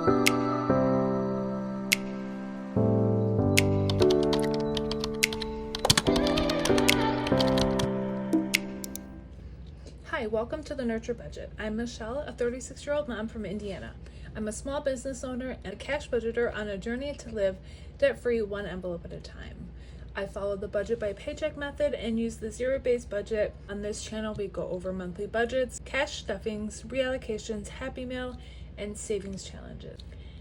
Hi, welcome to the Nurture Budget. I'm Michelle, a 36-year-old mom from Indiana. I'm a small business owner and a cash budgeter on a journey to live debt-free, one envelope at a time. I follow the budget by paycheck method and use the zero-based budget. On this channel, we go over monthly budgets, cash stuffings, reallocations, happy meal, and savings challenges.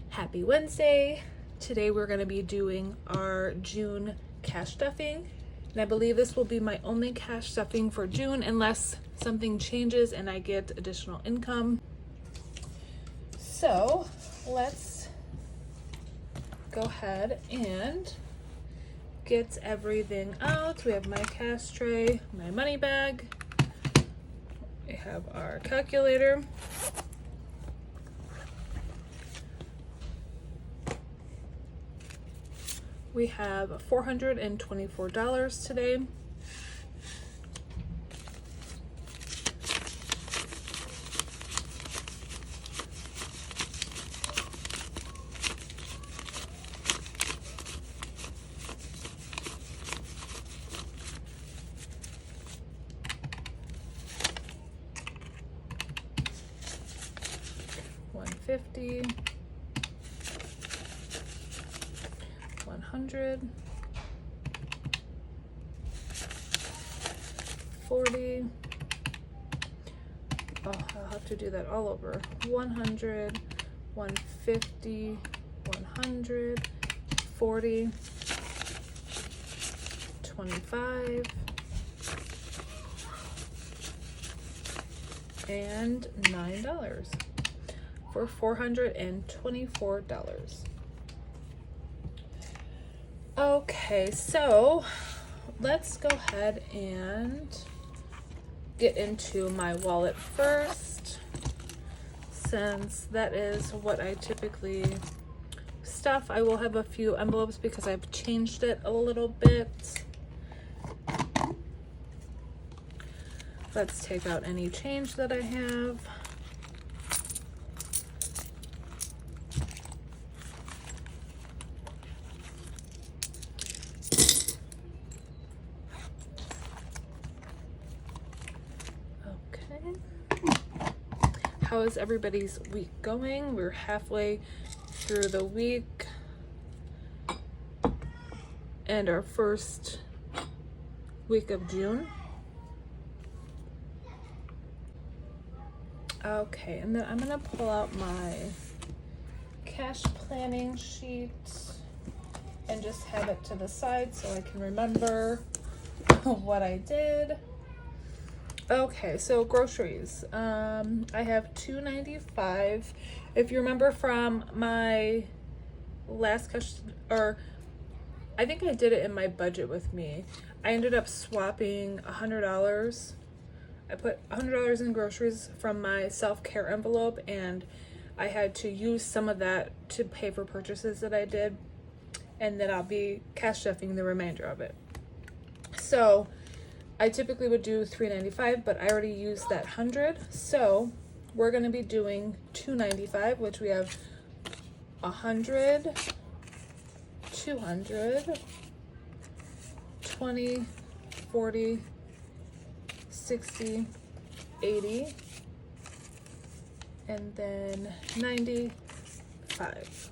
Happy Wednesday! Today we're going to be doing our June cash stuffing. And I believe this will be my only cash stuffing for June unless something changes and I get additional income. So let's go ahead and get everything out. We have my cash tray, my money bag. We have our calculator. We have $424 today. $150, $100, $40. Oh, I'll have to do that all over. $100, $150, $100, $40, $25, and $9 for $424. Okay, so let's go ahead and get into my wallet first, since that is what I typically stuff. I will have a few envelopes because I've changed it a little bit. Let's take out any change that I have. How is everybody's week going? We're halfway through the week and our first week of June. Okay, and then I'm gonna pull out my cash planning sheet and just have it to the side so I can remember what I did. Okay, so groceries. I have $2.95. If you remember from my last cash, or I think I did it in my budget with me. I ended up swapping $100. I put $100 in groceries from my self-care envelope, and I had to use some of that to pay for purchases that I did, and then I'll be cash stuffing the remainder of it. So I typically would do $3.95, but I already used that 100. So we're going to be doing $2.95, which we have 100, 200, 20, 40, 60, 80, and then 95.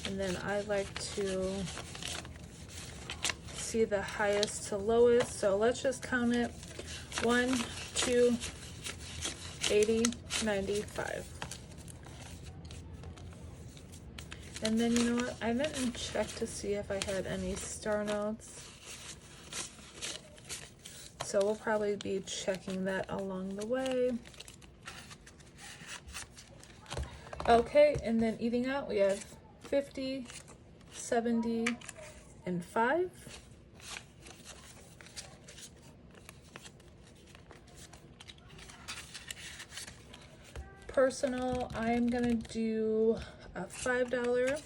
And then I like to see the highest to lowest, so let's just count it. 1, 2, 80, 95. And then you know what, I didn't check to see if I had any star notes, so we'll probably be checking that along the way. Okay, and then eating out we have 50, 70, and 5. Personal, I'm gonna do a $5.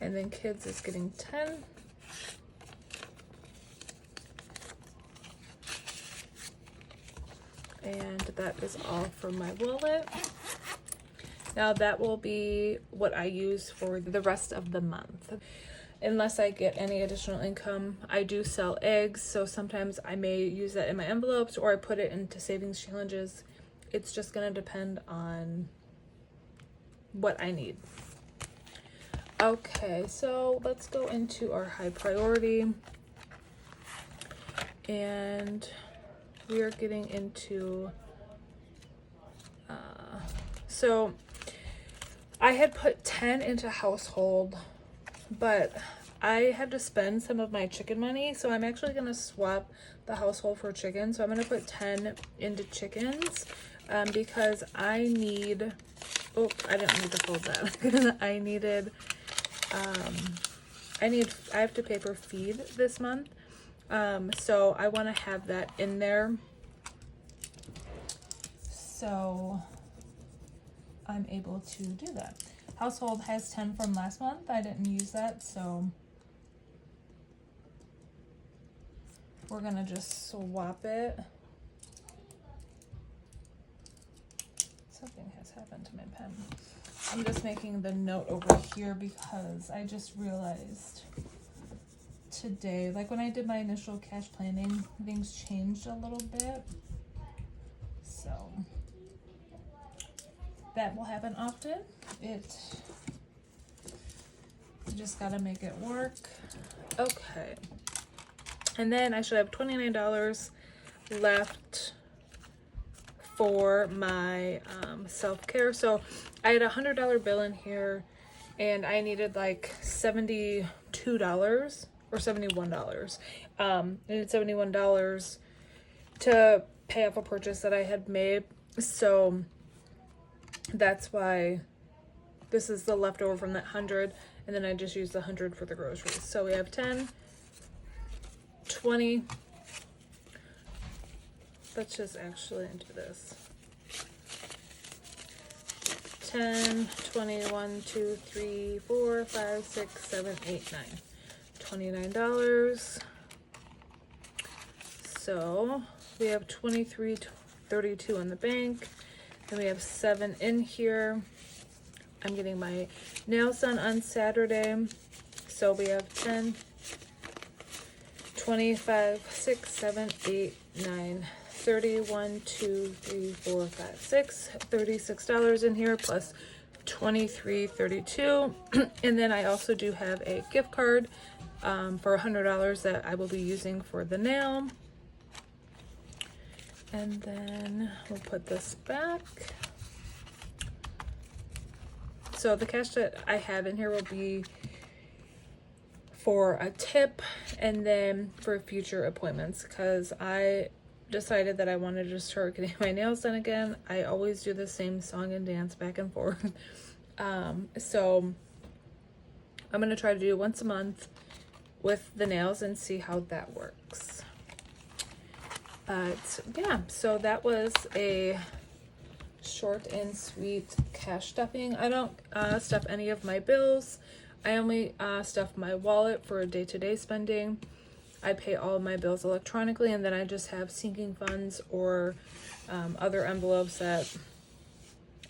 And then kids is getting 10. that is all from my wallet. Now that will be what I use for the rest of the month. Unless I get any additional income. I do sell eggs, so sometimes I may use that in my envelopes or I put it into savings challenges. It's just gonna depend on what I need. Okay, so let's go into our high priority. And we are getting into, so I had put 10 into household, but I had to spend some of my chicken money, so I'm actually going to swap the household for chicken. So I'm going to put 10 into chickens because I need, oh, I didn't need to fold that. I have to pay for feed this month. So I want to have that in there. So I'm able to do that. Household has 10 from last month. I didn't use that, so we're gonna just swap it. Something has happened to my pen. I'm just making the note over here because I just realized today, like when I did my initial cash planning, things changed a little bit. So that will happen often. You just gotta make it work. Okay. And then I should have $29 left for my self-care. So I had a $100 bill in here and I needed like $72 or $71. I needed $71 to pay off a purchase that I had made. So that's why this is the leftover from that 100, and then I just used the 100 for the groceries. So we have 10, 20. Let's just actually do this. 10, 20, 1, 2, 3, 4, 5, 6, 7, 8, 9. $29. So we have $23.32 in the bank. Then we have 7 in here. I'm getting my nails done on Saturday. So we have 10, 25, 6, 7, 8, 9, 30, 1, 2, 3, 4, 5, 6, $36 in here plus $23.32. And then I also do have a gift card for $100 that I will be using for the nail. And then we'll put this back. So the cash that I have in here will be for a tip and then for future appointments, because I decided that I wanted to start getting my nails done again. I always do the same song and dance back and forth. So I'm going to try to do once a month with the nails and see how that works. But yeah, so that was a short and sweet cash stuffing. I don't stuff any of my bills. I only stuff my wallet for day-to-day spending. I pay all of my bills electronically, and then I just have sinking funds or other envelopes that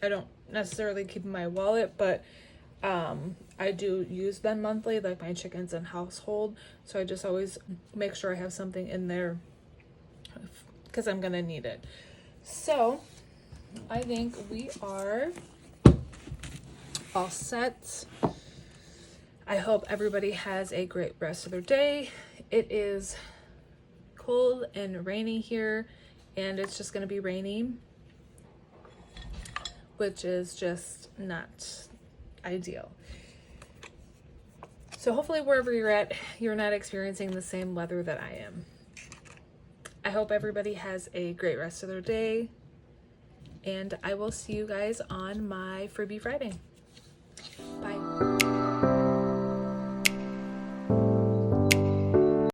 I don't necessarily keep in my wallet, but I do use them monthly, like my chickens and household. So I just always make sure I have something in there because I'm gonna need it. So I think we are all set. I hope everybody has a great rest of their day. It is cold and rainy here, and it's just gonna be rainy, which is just not ideal. So hopefully wherever you're at, you're not experiencing the same weather that I am. I hope everybody has a great rest of their day, and I will see you guys on my Freebie Friday. Bye.